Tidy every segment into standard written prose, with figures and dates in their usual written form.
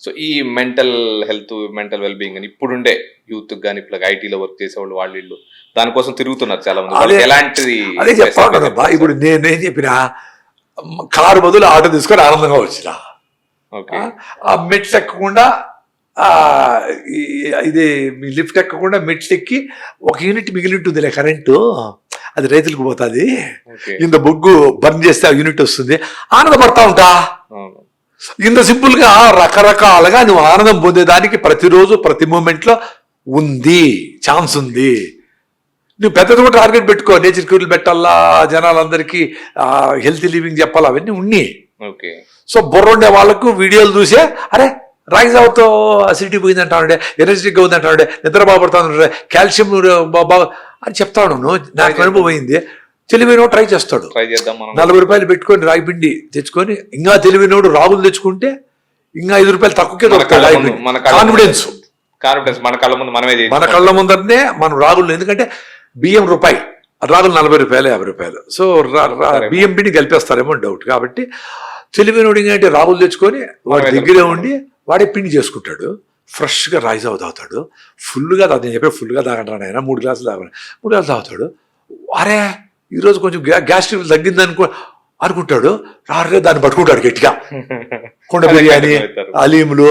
So ఈ mental health, mental wellbeing అని ఇప్పుడుండే యూత్ గానీ, ఇప్పుడు ఐటీలో వర్క్ చేసేవాళ్ళు వాళ్ళు వీళ్ళు దానికోసం తిరుగుతున్నారు చాలా మంది. వాళ్ళకి ఎలాంటిది అదే చెప్తాను కదబ్బా. ఇప్పుడు నేనేం చెప్పిన కారు బదులు ఆటో తీసుకొని ఆనందంగా వచ్చిన, ఆ మెట్స్ ఎక్కకుండా ఇది లిఫ్ట్ ఎక్కకుండా మెట్స్ ఎక్కి 1 యూనిట్ మిగిలి ఉంటుందిలే కరెంటు, అది రైతులకు పోతుంది, ఇంత బొగ్గు బర్న్ చేస్తే ఆ యూనిట్ వస్తుంది, ఆనందపడతా ఉంటా. ఇంత సింపుల్ గా రకరకాలుగా నువ్వు ఆనందం పొందేదానికి ప్రతిరోజు ప్రతి మూమెంట్ లో ఉంది, ఛాన్స్ ఉంది. నువ్వు పెద్దది కూడా టార్గెట్ పెట్టుకో, నేచర్ క్యూర్లు పెట్టాలా, జనాలందరికీ హెల్తీ లివింగ్ చెప్పాలా, అవన్నీ ఉన్నాయి. సో బుర్ర ఉండే వాళ్ళకు వీడియోలు చూసే అరే రైస్ అవుతో అసిడిటీ పోయింది అంటాడే, ఎనర్జెటిక్గా ఉంది అంటాడే, నిద్ర బాగుపడతా, కాల్షియం బాగా అని చెప్తాను. నాకు అనుభవం అయింది. తెలివైనోడు ట్రై చేస్తాడు, 40 రూపాయలు పెట్టుకొని రాగి పిండి తెచ్చుకొని, ఇంకా తెలివైనోడు రాగులు తెచ్చుకుంటే ఇంకా 5 రూపాయలు తక్కువకే దొరుకుతాడు. కాన్ఫిడెన్స్ మన కళ్ళ ముందరనే మనం రాగులు, ఎందుకంటే బియ్యం రూపాయి, రాగులు 40 రూపాయలు 50 రూపాయలు. సో బియ్యం పిండి కలిపేస్తారేమో డౌట్. కాబట్టి తెలివైనోడు ఏంటంటే రాగులు తెచ్చుకొని వాడి దగ్గరే ఉండి వాడే పిండి చేసుకుంటాడు, ఫ్రెష్గా రైస్ తాగుతాడు, ఫుల్గా తాగుతాడు. నేను చెప్పే ఫుల్గా తాగంటాను ఆయన, 3 గ్లాసులు తాగాను, 3 గ్లాసులు తాగుతాడు. అరే ఈరోజు కొంచెం గ్యాస్ట్రిక్ తగ్గింది అనుకుంటాడు, రారే దాన్ని పట్టుకుంటాడు గట్టిగా. కుండ బిర్యానీ, అలీములు,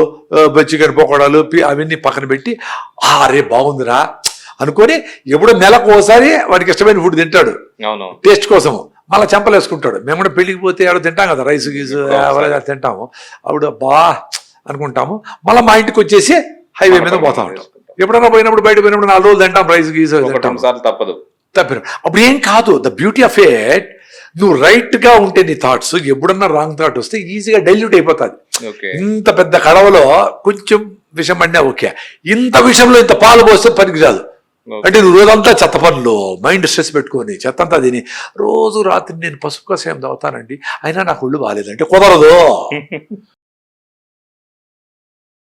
చికెన్ పకోడాలు అవన్నీ పక్కన పెట్టి అరే బాగుందిరా అనుకొని ఎప్పుడో నెలకు ఒకసారి వాడికి ఇష్టమైన ఫుడ్ తింటాడు టేస్ట్ కోసము. మళ్ళీ చెంపలు వేసుకుంటాడు. మేము కూడా పెళ్ళికి పోతే ఎవడో తింటాం కదా, రైస్ గీసు ఎవరైనా తింటాము, అప్పుడు బా అనుకుంటాము. మళ్ళీ మా ఇంటికి వచ్చేసి హైవే మీద పోతా ఉంటాం. ఎప్పుడైనా పోయినప్పుడు బయట పోయినప్పుడు 4 రోజులు తింటాం రైస్ గీసు, తప్పదు. అప్పుడు ఏం కాదు. ద బ్యూటీ ఆఫ్ ఇట్, నువ్వు రైట్ గా ఉంటే నీ థాట్స్, ఎప్పుడన్నా రాంగ్ థాట్ వస్తే ఈజీగా డైల్యూట్ అయిపోతుంది. ఇంత పెద్ద కడవలో కొంచెం విషం పడినా ఓకే, ఇంత విషయంలో ఇంత పాలు పోస్తే పనికి రాదు. అంటే నువ్వు రోజంతా చెత్త పనులు, మైండ్ స్ట్రెస్ పెట్టుకొని చెత్తంతా తిని రోజు రాత్రి నేను పసుపు కషాయం తాగుతానండి అయినా నాకు ఒళ్ళు బాగాలేదంటే కుదరదు.